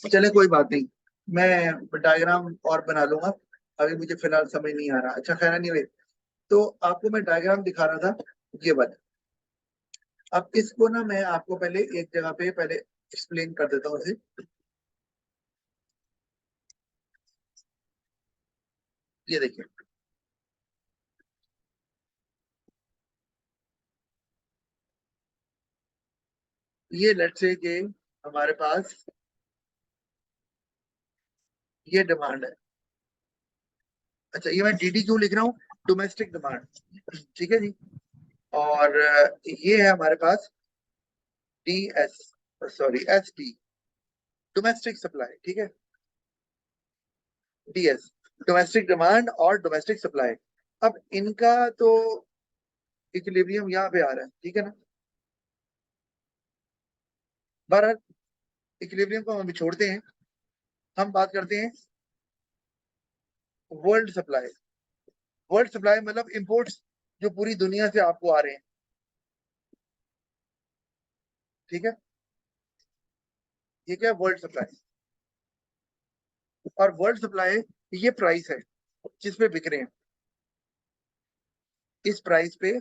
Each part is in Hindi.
चले कोई बात नहीं, मैं डायग्राम और बना लूंगा। अभी मुझे फिलहाल समझ नहीं आ रहा। अच्छा खैर नहीं, तो आपको मैं डायग्राम दिखा रहा था, ये वाला। अब इसको ना मैं आपको पहले एक जगह पे पहले एक्सप्लेन कर देता हूँ इसे। ये देखिए, ये लेट्स से कि हमारे पास ये डिमांड है। अच्छा, ये मैं डीडी क्यों लिख रहा हूँ? डोमेस्टिक डिमांड, ठीक है जी। और ये है हमारे पास D S, sorry S D, domestic supply, ठीक है। डीएस, डोमेस्टिक डिमांड और डोमेस्टिक सप्लाई। अब इनका तो इक्विलिब्रियम यहाँ पे आ रहा है, ठीक है ना। बहरहाल इक्विलिब्रियम को हम अभी छोड़ते हैं, हम बात करते हैं वर्ल्ड सप्लाई। वर्ल्ड सप्लाई मतलब इंपोर्ट्स जो पूरी दुनिया से आपको आ रहे हैं, ठीक है। ये क्या है? World supply. और वर्ल्ड सप्लाई ये प्राइस है जिस पे बिक रहे हैं, इस प्राइस पे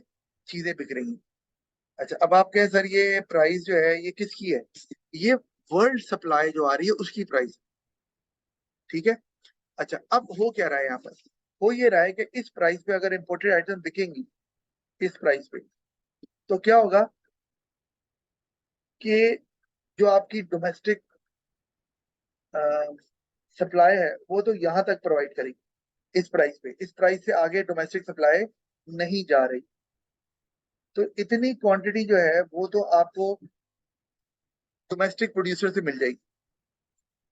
चीजें बिक रही हैं। अच्छा, अब आप कहें सर ये प्राइस जो है ये किसकी है? ये वर्ल्ड सप्लाई जो आ रही है उसकी प्राइस, ठीक है। अच्छा, अब हो क्या रहा है यहाँ पर? हो ये रहा है कि इस प्राइस पे अगर इंपोर्टेड आइटम बिकेंगी इस प्राइस पे, तो क्या होगा कि जो आपकी डोमेस्टिक सप्लाई है वो तो यहाँ तक प्रोवाइड करेगी इस प्राइस पे, इस प्राइस से आगे डोमेस्टिक सप्लाई नहीं जा रही। तो इतनी क्वांटिटी जो है वो तो आपको डोमेस्टिक प्रोड्यूसर से मिल जाएगी।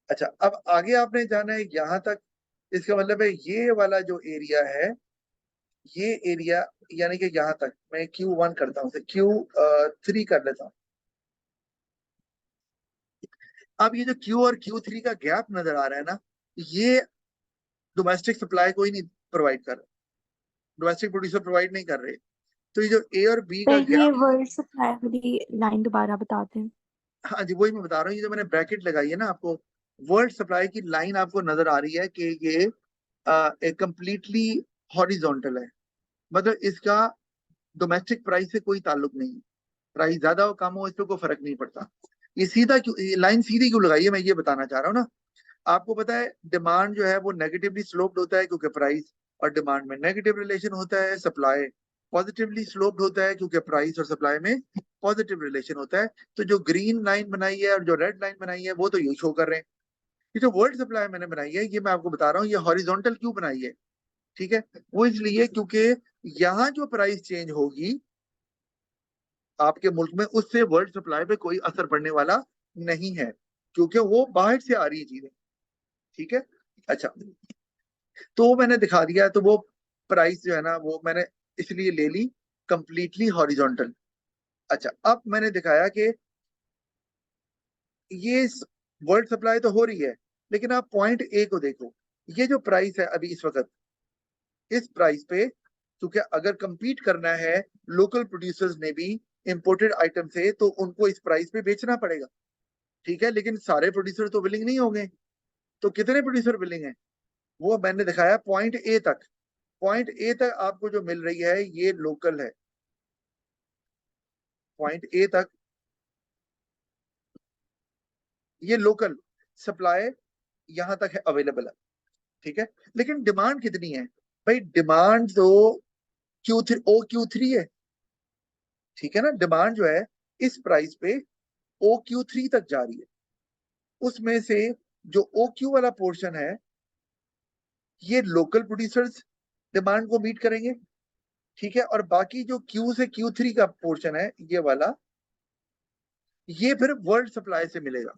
अच्छा, अब आगे आपने जाना है यहाँ तक। इसका मतलब है ये वाला जो एरिया है, ये एरिया, यानी कि यहाँ तक मैं Q1 करता हूँ, Q3 कर लेता हूँ। अब ये जो Q और Q3 का गैप नजर आ रहा है ना, ये डोमेस्टिक सप्लाई कोई नहीं प्रोवाइड कर रहा, डोमेस्टिक प्रोड्यूसर प्रोवाइड नहीं कर रहे। तो ये जो ए और बी का पहले गैप, वर्ड सप्लाई वाली लाइन दोबारा बता दें। हाँ जी वही मैं बता रहा हूँ। ये जो मैंने ब्रैकेट लगाई है ना आपको, वर्ल्ड सप्लाई की लाइन आपको नजर आ रही है कि ये एक कंप्लीटली हॉरिजॉन्टल है। मतलब इसका डोमेस्टिक प्राइस से कोई ताल्लुक नहीं है। प्राइस ज्यादा हो कम हो इस पर कोई फर्क नहीं पड़ता। ये सीधा क्यों, ये लाइन सीधी क्यों लगाई है, मैं ये बताना चाह रहा हूँ ना। आपको पता है डिमांड जो है वो नेगेटिवली स्लोप्ड होता है क्योंकि प्राइस और डिमांड में नेगेटिव रिलेशन होता है। सप्लाई पॉजिटिवली स्लोप्ड होता है क्योंकि प्राइस और सप्लाई में पॉजिटिव रिलेशन होता है। तो जो ग्रीन लाइन बनाई है और जो रेड लाइन बनाई है वो तो यही शो कर रहे हैं। ये जो वर्ल्ड सप्लाई मैंने बनाई है ये मैं आपको बता रहा हूँ ये हॉरिजॉन्टल क्यों बनाई है, ठीक है। वो इसलिए क्योंकि यहाँ जो प्राइस चेंज होगी आपके मुल्क में, उससे वर्ल्ड सप्लाई पे कोई असर पड़ने वाला नहीं है, क्योंकि वो बाहर से आ रही है चीजें, ठीक है। अच्छा, तो वो मैंने दिखा दिया। तो वो प्राइस जो है ना वो मैंने इसलिए ले ली कंप्लीटली हॉरिजॉन्टल। अच्छा, अब मैंने दिखाया कि ये वर्ल्ड सप्लाई तो हो रही है, लेकिन आप पॉइंट ए को देखो। ये जो प्राइस है अभी इस वक्त, इस प्राइस पे, क्योंकि अगर कंपीट करना है लोकल प्रोड्यूसर्स ने भी इंपोर्टेड आइटम से, तो उनको इस प्राइस पे बेचना पड़ेगा, ठीक है। लेकिन सारे प्रोड्यूसर तो विलिंग नहीं होंगे। तो कितने प्रोड्यूसर विलिंग है वो मैंने दिखाया पॉइंट ए तक। पॉइंट ए तक आपको जो मिल रही है ये लोकल है। पॉइंट ए तक ये लोकल सप्लाई यहां तक है, अवेलेबल है, ठीक है। लेकिन डिमांड कितनी है भाई? डिमांड तो Q3 है, ठीक है ना। डिमांड जो है इस प्राइस पे OQ3 तक जा रही है। उसमें से जो OQ वाला पोर्शन है ये लोकल प्रोड्यूसर्स डिमांड को मीट करेंगे, ठीक है। और बाकी जो Q से Q3 का पोर्शन है ये वाला, ये फिर वर्ल्ड सप्लाई से मिलेगा।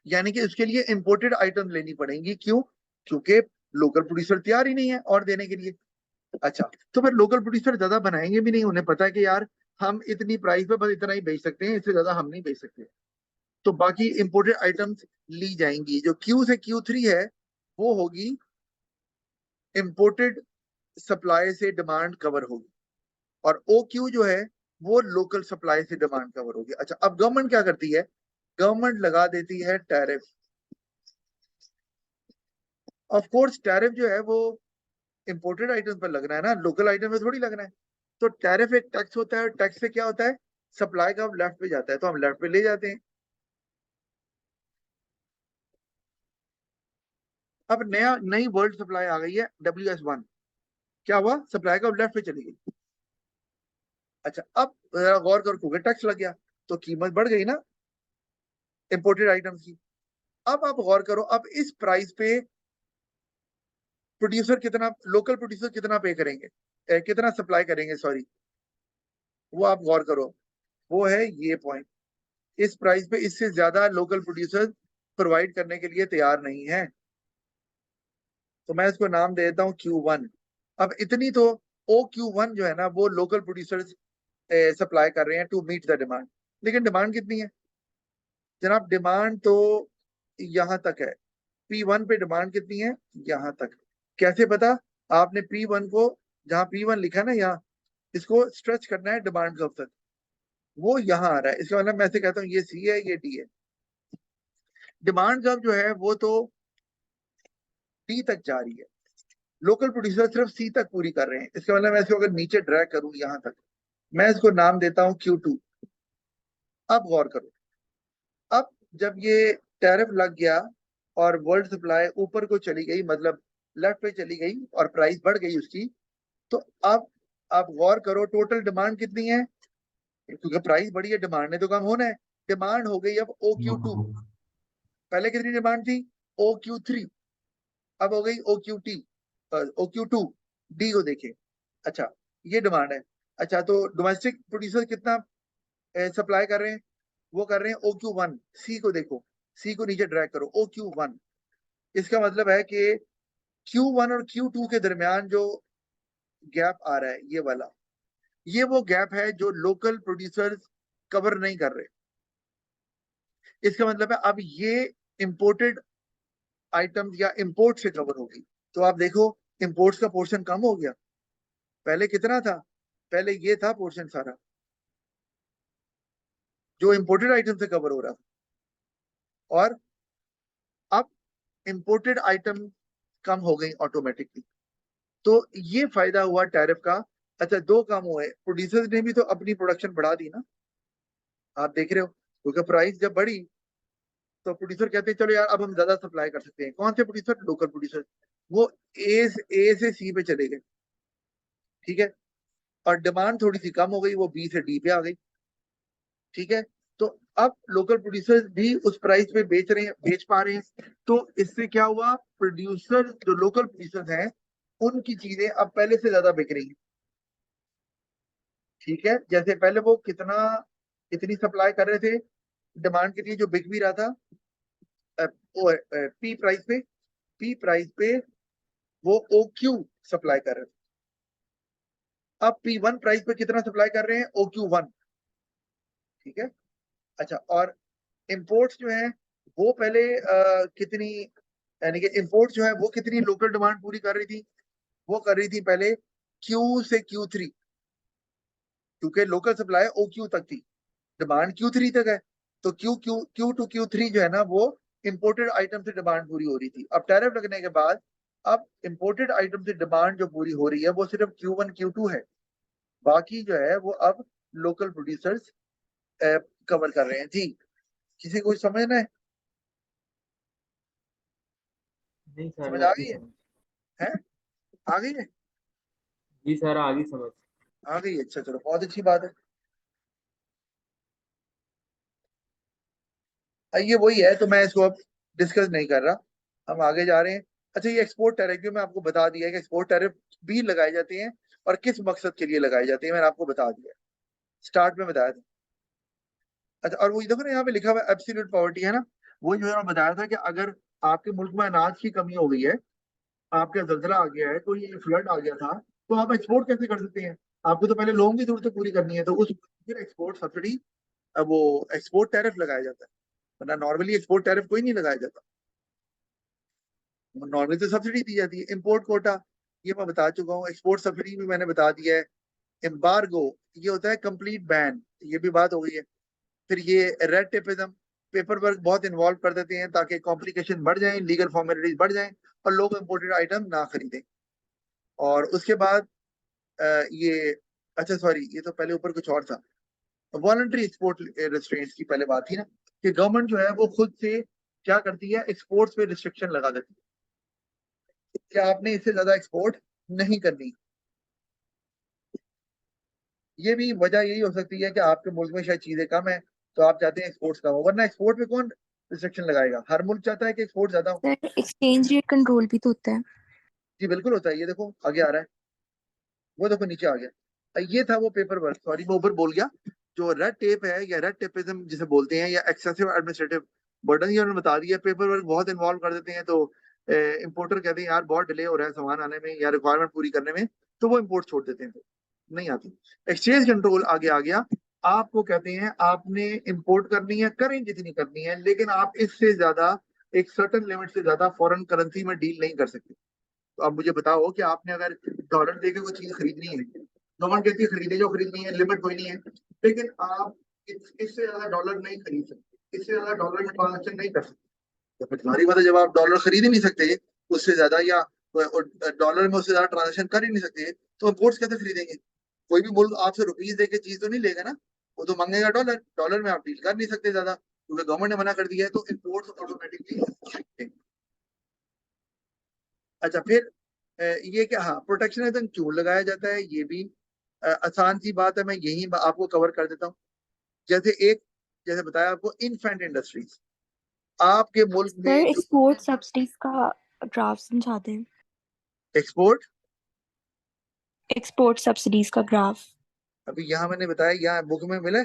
यानी कि उसके लिए इंपोर्टेड आइटम लेनी पड़ेंगी। क्यों? क्योंकि लोकल प्रोड्यूसर तैयार ही नहीं है और देने के लिए। अच्छा, तो फिर लोकल प्रोड्यूसर ज्यादा बनाएंगे भी नहीं, उन्हें पता है कि यार हम इतनी प्राइस पे बस इतना ही बेच सकते हैं, इससे ज्यादा हम नहीं बेच सकते। तो बाकी इंपोर्टेड आइटम्स ली जाएंगी। जो Q से Q3 है वो होगी इंपोर्टेड सप्लाई से डिमांड कवर होगी, और OQ जो है वो लोकल सप्लाई से डिमांड कवर होगी। अच्छा, अब गवर्नमेंट क्या करती है? गवर्नमेंट लगा देती है टैरिफ। ऑफ कोर्स टैरिफ जो है वो इंपोर्टेड आइटम पर लगना है ना, लोकल आइटम पे थोड़ी लगना है। तो टैरिफ एक टैक्स होता है, टैक्स से क्या होता है, सप्लाई का लेफ्ट पे जाता है, तो हम लेफ्ट पे ले जाते हैं। अब नई वर्ल्ड सप्लाई आ गई है WS1, क्या हुआ, सप्लाई का लेफ्ट पे चली गई। अच्छा, अब जरा गौर कर, क्योंकि टैक्स लग गया तो कीमत बढ़ गई ना इंपोर्टेड आइटम्स की। अब आप गौर करो, अब इस प्राइस पे प्रोड्यूसर कितना, लोकल प्रोड्यूसर कितना पे करेंगे, कितना सप्लाई करेंगे, सॉरी, वो आप गौर करो। वो है ये पॉइंट, इस प्राइस पे इससे ज्यादा लोकल प्रोड्यूसर प्रोवाइड करने के लिए तैयार नहीं है, तो मैं इसको नाम दे देता हूँ Q1। अब इतनी तो OQ1 जो है ना, वो लोकल प्रोड्यूसर्स सप्लाई कर रहे हैं टू मीट द डिमांड। लेकिन डिमांड कितनी है जनाब, डिमांड तो यहां तक है। P1 पे डिमांड कितनी है, यहां तक। कैसे पता, आपने P1 को, जहां P1 लिखा है ना यहाँ, इसको स्ट्रेच करना है डिमांड कब तक, वो यहाँ आ रहा है। इसका मतलब मैं ऐसे कहता हूँ ये C है, ये D है। डिमांड कब जो है वो तो D तक जा रही है, लोकल प्रोड्यूसर सिर्फ C तक पूरी कर रहे हैं। इसका मतलब मैं इसको अगर नीचे ड्रैग करूं यहाँ तक, मैं इसको नाम देता हूँ Q2। अब गौर करो, अब जब ये टैरिफ लग गया और वर्ल्ड सप्लाई ऊपर को चली गई, मतलब लेफ्ट पे चली गई और प्राइस बढ़ गई उसकी, तो अब आप गौर करो टोटल डिमांड कितनी है, क्योंकि प्राइस बढ़ी है, डिमांड ने तो कम होना है। डिमांड हो गई अब OQ2। पहले कितनी डिमांड थी, OQ3, अब हो गई OQT, OQ2। डी को देखें, अच्छा, ये डिमांड है। अच्छा, तो डोमेस्टिक प्रोड्यूसर कितना सप्लाई कर रहे हैं, वो कर रहे हैं OQ1। सी को देखो, सी को नीचे ड्रैग करो, OQ1। इसका मतलब है कि Q1 और Q2 के दरमियान जो गैप आ रहा है, ये वाला, ये वो गैप है जो लोकल प्रोड्यूसर्स कवर नहीं कर रहे। इसका मतलब है अब ये इंपोर्टेड आइटम्स या इंपोर्ट से कवर होगी। तो आप देखो, इंपोर्ट्स का पोर्शन कम हो गया। पहले कितना था, पहले ये था पोर्शन सारा जो इंपोर्टेड आइटम से कवर हो रहा था, और अब इंपोर्टेड आइटम कम हो गई ऑटोमेटिकली। तो ये फायदा हुआ टैरिफ का। अच्छा, दो काम हुए, प्रोड्यूसर्स ने भी तो अपनी प्रोडक्शन बढ़ा दी ना, आप देख रहे हो, क्योंकि प्राइस जब बढ़ी तो प्रोड्यूसर कहते हैं चलो यार अब हम ज्यादा सप्लाई कर सकते हैं। कौन से प्रोड्यूसर, लोकल प्रोड्यूसर, वो ए से सी पे चले गए, ठीक है, और डिमांड थोड़ी सी कम हो गई, वो बी से डी पे आ गई, ठीक है। तो अब लोकल प्रोड्यूसर भी उस प्राइस पे बेच रहे हैं, बेच पा रहे हैं। तो इससे क्या हुआ, प्रोड्यूसर जो लोकल प्रोड्यूसर हैं उनकी चीजें अब पहले से ज्यादा बिक रही हैं, ठीक है। जैसे पहले वो कितना, कितनी सप्लाई कर रहे थे, डिमांड कितनी जो बिक भी रहा था, पी प्राइस पे, पी प्राइस पे वो OQ सप्लाई कर रहे थे। अब P1 प्राइस पे कितना सप्लाई कर रहे हैं, OQ1, ठीक है। अच्छा, और इंपोर्ट्स जो है वो पहले कितनी, यानी कि इंपोर्ट जो है वो कितनी लोकल डिमांड पूरी कर रही थी, वो कर रही थी पहले Q से Q3, क्योंकि लोकल सप्लाई OQ तक थी, डिमांड Q3 तक है। तो Q2 Q3 जो है ना, वो इंपोर्टेड आइटम से डिमांड पूरी हो रही थी। अब टैरिफ लगने के बाद अब इंपोर्टेड आइटम से डिमांड जो पूरी हो रही है वो सिर्फ Q1 Q2 है, बाकी जो है वो अब लोकल प्रोड्यूसर्स कवर कर रहे हैं जी। किसी को समझना है, नहीं सर, समझ आ लगी गई समझ। है आ गई है, जी सर, आ गई समझ। आ गई है, अच्छा चलो बहुत अच्छी बात है। ये वही है, तो मैं इसको अब डिस्कस नहीं कर रहा, हम आगे जा रहे हैं। अच्छा, ये एक्सपोर्ट टैरिफ जो मैं आपको बता दिया है कि एक्सपोर्ट टैरिफ भी लगाए जाते हैं और किस मकसद के लिए लगाए जाते हैं, मैंने आपको बता दिया, स्टार्ट में बताया था। अच्छा, और वही देखो ना यहाँ पे लिखा हुआ है एब्सोल्यूट पॉवर्टी, है ना, वही जो है मैं बताया था कि अगर आपके मुल्क में अनाज की कमी हो गई है, आपके जल्जला आ गया है, तो ये फ्लड आ गया था, तो आप एक्सपोर्ट कैसे कर सकते हैं, आपको तो पहले लोगों की जरूरतें पूरी करनी है, तो उस फिर एक्सपोर्ट सब्सिडी, वो एक्सपोर्ट टैरिफ लगाया जाता है, वरना नॉर्मली एक्सपोर्ट टैरिफ कोई नहीं लगाया जाता, नॉर्मली तो सब्सिडी दी जाती है। इम्पोर्ट कोटा, ये मैं बता चुका हूँ, एक्सपोर्ट सब्सिडी भी मैंने बता दिया है। एम्बार्गो, ये होता है कंप्लीट बैन, ये भी बात हो गई है। फिर ये रेड टेपिज्म, पेपर वर्क बहुत इन्वॉल्व कर देते हैं ताकि कॉम्प्लिकेशन बढ़ जाए, लीगल फॉर्मेलिटीज बढ़ जाए और लोग इम्पोर्टेड आइटम ना खरीदें। और उसके बाद ये, अच्छा सॉरी, ये तो पहले ऊपर कुछ और था। वॉलंटरी एक्सपोर्ट रिस्ट्रेंट्स की पहले बात थी ना, कि गवर्नमेंट जो है वो खुद से क्या करती है, एक्सपोर्ट्स पे रिस्ट्रिक्शन लगा देती है कि आपने इससे ज्यादा एक्सपोर्ट नहीं करनी। ये भी वजह यही हो सकती है कि आपके मुल्क में शायद चीजें कम है, तो आप चाहते हैं एक्सपोर्ट्स कम हो, वरना एक्सपोर्ट पे कौन रिस्ट्रिक्शन लगाएगा? हर मुल्क चाहता है कि एक्सपोर्ट ज्यादा हो। सर एक्सचेंज रेट कंट्रोल भी तो होता है। जी बिल्कुल होता है, ये देखो आगे आ रहा है, वो देखो नीचे आ गया। ये था वो पेपर वर्क, सॉरी मैं ऊपर बोल गया। जो रेड टेप है या रेड टेपिज्म जिसे बोलते हैं, या एक्सेसिव एडमिनिस्ट्रेटिव बर्डन, ये उन्होंने बता दिया। पेपर वर्क बहुत इन्वॉल्व कर देते हैं, तो इम्पोर्टर कहते हैं यार बहुत डिले हो रहा है सामान आने में या रिक्वायरमेंट पूरी करने में, तो वो इम्पोर्ट छोड़ देते हैं, तो नहीं आती। एक्सचेंज कंट्रोल आगे आ गया। आपको कहते हैं आपने इंपोर्ट करनी है, करें जितनी करनी है, लेकिन आप इससे ज्यादा, एक सर्टन लिमिट से ज्यादा फॉरेन करेंसी में डील नहीं कर सकते। तो अब मुझे बताओ कि आपने अगर डॉलर देके कोई चीज खरीदनी है, गवर्नमेंट कहती है खरीदे जो खरीदनी है, लिमिट कोई नहीं है, लेकिन आप इससे ज्यादा डॉलर नहीं खरीद सकते, इससे ज्यादा डॉलर में ट्रांजेक्शन नहीं कर सकते। तो फिर तुम्हारी बात है, जब आप डॉलर खरीद ही नहीं सकते उससे ज्यादा, या डॉलर में उससे ज्यादा ट्रांजेक्शन कर ही नहीं सकते, तो इम्पोर्ट्स कैसे खरीदेंगे? कोई भी मुल्क आपसे रुपीज देके चीज तो नहीं लेगा ना, वो तो मांगेगा डॉलर। डॉलर में आप डील कर नहीं सकते ज्यादा, क्योंकि गवर्नमेंट ने मना कर दिया है, तो इम्पोर्ट्स ऑटोमेटिकली। अच्छा फिर ये क्या, हाँ, प्रोटेक्शनिज्म क्यों लगाया जाता है, ये भी आसान सी बात है, मैं यही आपको कवर कर देता हूँ। जैसे एक, जैसे बताया आपको, इन्फेंट इंडस्ट्रीज आपके मुल्क में सर जो एक्सपोर्ट सब्सिडीज का ग्राफ समझा दें। एक्सपोर्ट, एक्सपोर्ट सब्सिडीज का ग्राफ। अभी यहाँ मैंने बताया, यहाँ बुक में मिले।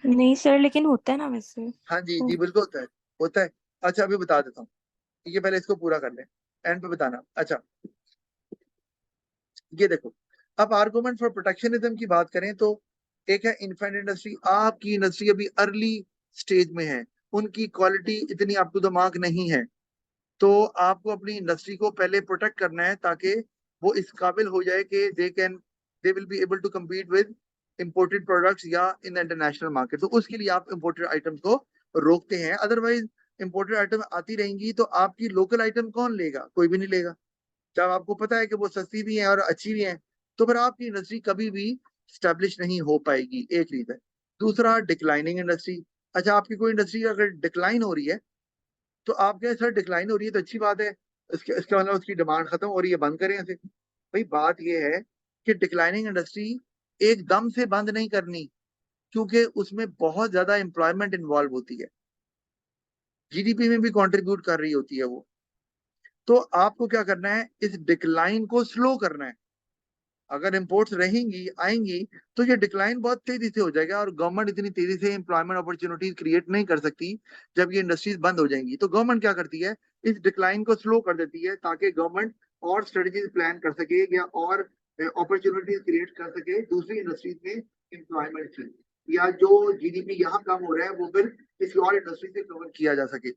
नहीं सर, लेकिन होता है ना वैसे। हाँ जी तो जी बिल्कुल होता है, होता है। अच्छा अभी बता देता हूँ, ये पहले इसको पूरा कर लें, एंड पे बताना। अच्छा ये देखो, अब आर्गुमेंट फॉर प्रोटेक्शनिज्म की बात करें तो, एक है इन्फेंट इंडस्ट्री। आपकी इंडस्ट्री अभी अर्ली स्टेज में है, उनकी क्वालिटी इतनी अप टू द मार्क नहीं है, तो आपको अपनी इंडस्ट्री को पहले प्रोटेक्ट करना है ताकि वो इस काबिल हो जाए कि they will be able to compete with imported products या इन द इंटरनेशनल मार्केट। तो उसके लिए आप इंपोर्टेड आइटम्स को रोकते हैं, अदरवाइज इंपोर्टेड आइटम आती रहेंगी तो आपकी लोकल आइटम कौन लेगा? कोई भी नहीं लेगा। जब आपको पता है कि वो सस्ती भी है और अच्छी भी है, तो फिर आपकी इंडस्ट्री कभी भी स्टैब्लिश नहीं हो पाएगी, एक रीजन। दूसरा, डिक्लाइनिंग इंडस्ट्री। अच्छा आपकी कोई इंडस्ट्री अगर डिक्लाइन हो रही है, तो आप कहें सर डिक्लाइन हो रही है तो अच्छी बात है, इसका मतलब उसकी डिमांड खत्म हो रही है, बंद करें इसे। भाई बात यह है कि डिक्लाइनिंग इंडस्ट्री एकदम से बंद नहीं करनी, क्योंकि उसमें बहुत ज्यादा एम्प्लॉयमेंट इन्वॉल्व होती है, जीडीपी में भी कंट्रीब्यूट कर रही होती है वो। तो आपको क्या करना है, इस डिक्लाइन को स्लो करना है। अगर इंपोर्ट्स रहेंगी आएंगी तो ये डिक्लाइन बहुत तेजी से हो जाएगा, और गवर्नमेंट इतनी तेजी से एम्प्लॉयमेंट अपॉर्चुनिटीज क्रिएट नहीं कर सकती जब ये इंडस्ट्रीज बंद हो जाएंगी। तो गवर्नमेंट क्या करती है, इस डिक्लाइन को स्लो कर देती है ताकि गवर्नमेंट और स्ट्रेटजीज प्लान कर सके या और अपॉर्चुनिटीज क्रिएट कर सके दूसरी इंडस्ट्रीज में एम्प्लॉयमेंट की, या जो जीडीपी यहाँ कम हो रहा है वो फिर किसी और इंडस्ट्री से कवर किया जा सके,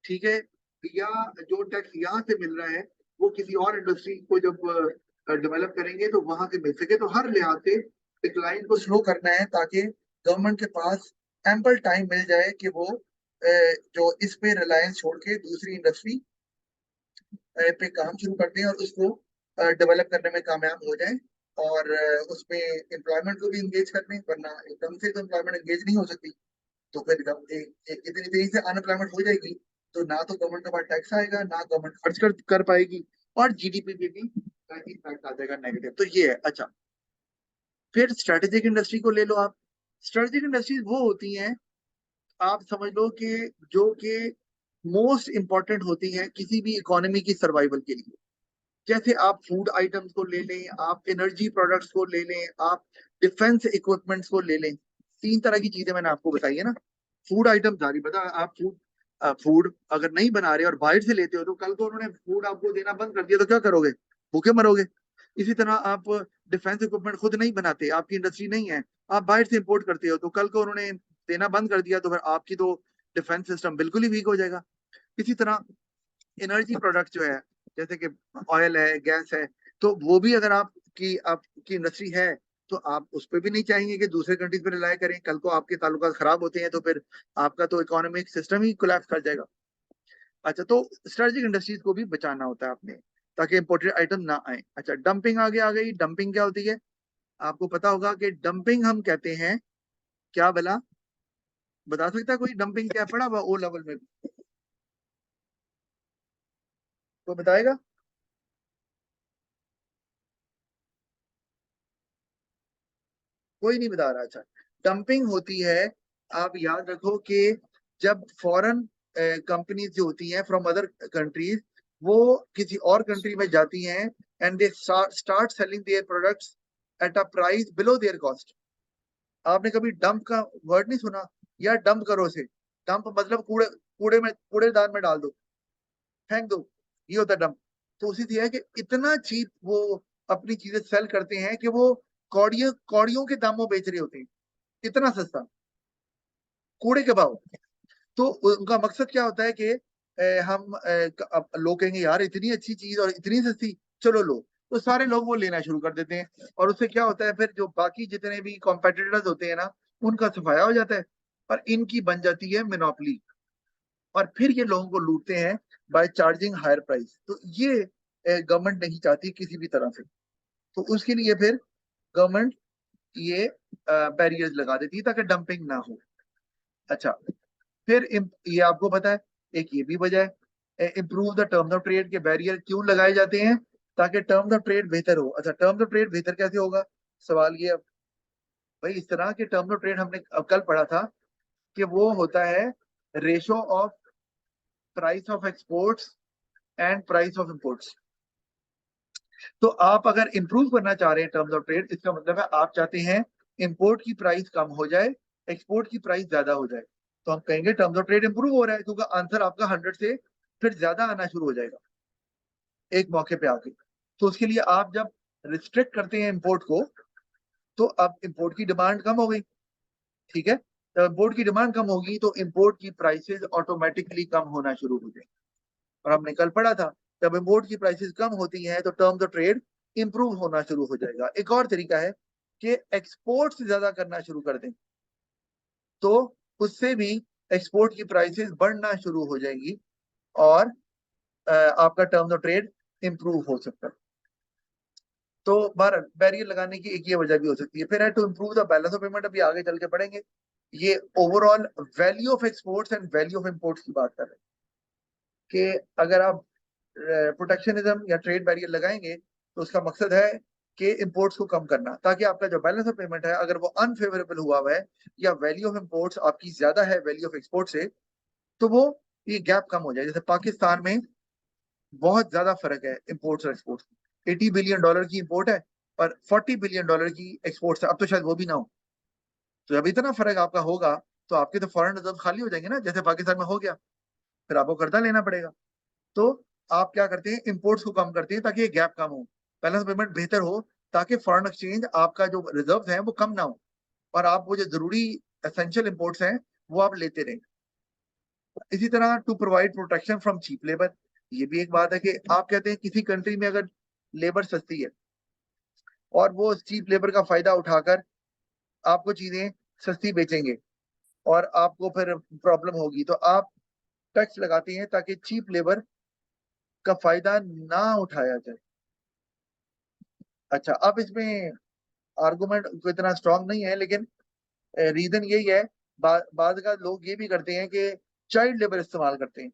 ठीक है। या जो टैक्स यहाँ से मिल रहा है वो किसी और इंडस्ट्री को जब डेवलप करेंगे तो वहां से मिल सके। तो हर लिहाज से डिक्लाइन को स्लो करना है ताकि गवर्नमेंट के पास एम्पल टाइम मिल जाए कि वो जो इस पे रिलायंस छोड़ के दूसरी इंडस्ट्री पे काम शुरू कर दें और उसको डेवलप करने में कामयाब हो जाए, और उसमें एम्प्लॉयमेंट को भी इंगेज कर लें, वरना एकदम से तो एम्प्लॉयमेंट इंगेज नहीं हो सकती। तो फिर इतनी तेजी से अनएम्प्लॉयमेंट हो जाएगी, तो ना तो गवर्नमेंट के पास टैक्स आएगा, ना गवर्नमेंट खर्च कर पाएगी, और जीडीपी पे भी इम्पैक्ट आ जाएगा नेगेटिव। तो ये है। अच्छा फिर स्ट्रेटेजिक इंडस्ट्री को ले लो आप। स्ट्रेटेजिक इंडस्ट्रीज वो होती हैं, आप समझ लो कि जो कि मोस्ट इंपॉर्टेंट होती हैं किसी भी इकोनॉमी की सर्वाइवल के लिए। जैसे आप फूड आइटम्स को ले लें, आप एनर्जी प्रोडक्ट्स को ले लें, आप डिफेंस इक्विपमेंट्स को ले लें। तीन तरह की चीजें मैंने आपको बताई है ना। फूड आइटम जारी बता, आप फूड अगर नहीं बना रहे और बाहर से लेते हो, तो कल को उन्होंने फूड आपको देना बंद कर दिया तो क्या करोगे? भूखे मरोगे। इसी तरह आप डिफेंस इक्विपमेंट खुद नहीं बनाते, आपकी इंडस्ट्री नहीं है, आप बाहर से इंपोर्ट करते हो, तो कल को उन्होंने देना बंद कर दिया तो फिर आपकी तो डिफेंस सिस्टम बिल्कुल ही वीक हो जाएगा। इसी तरह एनर्जी प्रोडक्ट जो है, जैसे कि ऑयल है, गैस है, तो वो भी अगर आपकी इंडस्ट्री है तो आप उस पर भी नहीं चाहेंगे कि दूसरे कंट्रीज पे रिलाय करें। कल को आपके ताल्लुकात खराब होते हैं तो फिर आपका तो इकोनॉमिक सिस्टम ही कोलैप्स कर जाएगा। अच्छा, तो स्ट्रेटेजिक इंडस्ट्रीज को भी बचाना होता है आपने, ताकि इंपोर्टेड आइटम ना आए। अच्छा, डंपिंग आगे आ गई। डंपिंग क्या होती है? आपको पता होगा कि डंपिंग हम कहते हैं क्या भला? बता सकता है कोई डंपिंग क्या पड़ा हुआ ओ लेवल में? तो बताएगा? कोई नहीं बता रहा। अच्छा, डंपिंग होती है, आप याद रखो कि जब फॉरेन कंपनीज जो होती हैं फ्रॉम अदर कंट्रीज, वो किसी और कंट्री में जाती हैं and they start selling their products at a price below there cost. आपने कभी डंप का वर्ड नहीं सुना? या डंप करो से, डंप मतलब कूड़े, कूड़ेदान में डाल दो, फेंक दो, ये होता है डंप। तो उसी तरह है कि इतना चीप वो अपनी चीजें सेल करते हैं कि वो कौड़ियों कौड़ियों के दामों बेच रहे होते हैं, इतना सस्ता, कूड़े के भाव। तो उनका मकसद क्या होता है कि हम अब लोग कहेंगे यार इतनी अच्छी चीज और इतनी सस्ती, चलो लो। तो सारे लोग वो लेना शुरू कर देते हैं, और उससे क्या होता है फिर जो बाकी जितने भी कॉम्पिटिटर्स होते हैं ना, उनका सफाया हो जाता है, और इनकी बन जाती है मोनोपोली। और फिर ये लोगों को लूटते हैं बाय चार्जिंग हायर प्राइस। तो ये गवर्नमेंट नहीं चाहती किसी भी तरह से। तो उसके लिए फिर गवर्नमेंट ये बैरियर्स लगा देती है ताकि डंपिंग ना हो। अच्छा, फिर ये आपको पता है, एक ये भी वजह है improve the terms of trade के बैरियर क्यों लगाए जाते हैं? ताकि टर्म्स ऑफ ट्रेड बेहतर हो। अच्छा, टर्म्स ऑफ ट्रेड बेहतर कैसे होगा? सवाल ये। अब भाई इस तरह के टर्म्स ऑफ ट्रेड हमने अब कल पढ़ा था कि वो होता है ratio of price of exports and price of imports. तो आप अगर इंप्रूव करना चाह रहे हैं टर्म्स ऑफ ट्रेड, इसका मतलब है आप चाहते हैं इंपोर्ट की प्राइस कम हो जाए, एक्सपोर्ट की प्राइस ज्यादा हो जाए। तो हम कहेंगे टर्म्स ऑफ ट्रेड इंप्रूव हो रहा है, क्योंकि आंसर आपका 100 से फिर ज्यादा आना शुरू हो जाएगा एक मौके पे आके। तो उसके लिए आप जब रिस्ट्रिक्ट करते हैं इंपोर्ट को, तो अब इंपोर्ट की डिमांड कम हो गई, ठीक है? जब इंपोर्ट की डिमांड कम होगी तो इंपोर्ट की प्राइसेस ऑटोमेटिकली कम होना शुरू हो जाएंगी। और हमने कल पढ़ा था, जब इंपोर्ट की प्राइसेस कम होती हैं तो टर्म्स ऑफ ट्रेड इंप्रूव होना शुरू हो जाएगा। एक और तरीका है कि एक्सपोर्ट ज्यादा करना शुरू कर दें, तो उससे भी एक्सपोर्ट की प्राइसेस बढ़ना शुरू हो जाएंगी, और आपका टर्म्स ऑफ ट्रेड इंप्रूव हो सकता है। तो बैरियर लगाने की एक ये वजह भी हो सकती है। फिर है to improve the balance of payment, अभी आगे चल के पढ़ेंगे। ये overall value of exports and value of imports की बात कर रहे हैं कि अगर आप प्रोटेक्शनिज्म या ट्रेड बैरियर लगाएंगे तो उसका मकसद है कि इंपोर्ट्स को कम करना, ताकि आपका जो बैलेंस ऑफ पेमेंट है अगर वो अनफेवरेबल हुआ हुआ है, या वैल्यू ऑफ इंपोर्ट्स आपकी ज्यादा है वैल्यू ऑफ एक्सपोर्ट से, तो वो ये गैप कम हो जाए। जैसे पाकिस्तान में बहुत ज्यादा फर्क है इंपोर्ट्स और एक्सपोर्ट्स। $80 बिलियन की इंपोर्ट है और $40 बिलियन की एक्सपोर्ट्स है, अब तो शायद वो भी ना हो। तो जब इतना फर्क आपका होगा तो आपके तो फॉरेन रिजर्व खाली हो जाएंगे ना, जैसे पाकिस्तान में हो गया, फिर आपको कर्जा लेना पड़ेगा। तो आप क्या करते हैं, इंपोर्ट्स को कम करते हैं ताकि ये गैप कम हो, बैलेंस पेमेंट बेहतर हो, ताकि फॉरेन एक्सचेंज आपका जो रिजर्व है वो कम ना हो, और आप वो जो जरूरी एसेंशियल इंपोर्ट्स हैं वो आप लेते रहें। इसी तरह to provide protection from cheap labour, ये भी एक बात है कि आप कहते हैं किसी कंट्री में अगर लेबर सस्ती है और वो चीप लेबर का फायदा उठाकर आपको चीजें सस्ती बेचेंगे और आपको फिर प्रॉब्लम होगी, तो आप टैक्स लगाते हैं ताकि चीप लेबर का फायदा ना उठाया जाए। अच्छा, अब इसमें आर्गुमेंट इतना स्ट्रांग नहीं है, लेकिन रीजन यही है। बाद का लोग ये भी करते हैं कि चाइल्ड लेबर इस्तेमाल करते हैं,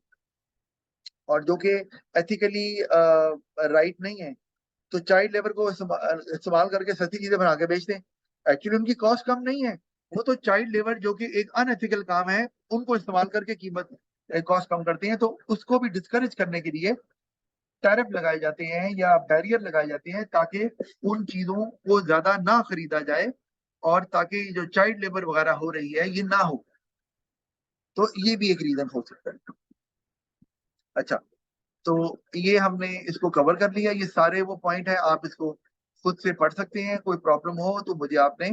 और जो कि एथिकली राइट नहीं है। तो चाइल्ड लेबर को इस्तेमाल करके सस्ती चीजें बना के बेचते हैं। एक्चुअली उनकी कॉस्ट कम नहीं है, वो तो चाइल्ड लेबर जो कि एक अनएथिकल काम है उनको इस्तेमाल करके कीमत कॉस्ट कम करते हैं। तो उसको भी डिस्करेज करने के लिए टैरिफ लगाए जाते हैं या बैरियर लगाए जाते हैं, ताकि उन चीजों को ज्यादा ना खरीदा जाए, और ताकि जो चाइल्ड लेबर वगैरह हो रही है ये ना हो। तो ये भी एक रीजन हो सकता है। अच्छा, तो ये हमने इसको कवर कर लिया। ये सारे वो पॉइंट है, आप इसको खुद से पढ़ सकते हैं। कोई प्रॉब्लम हो तो मुझे आपने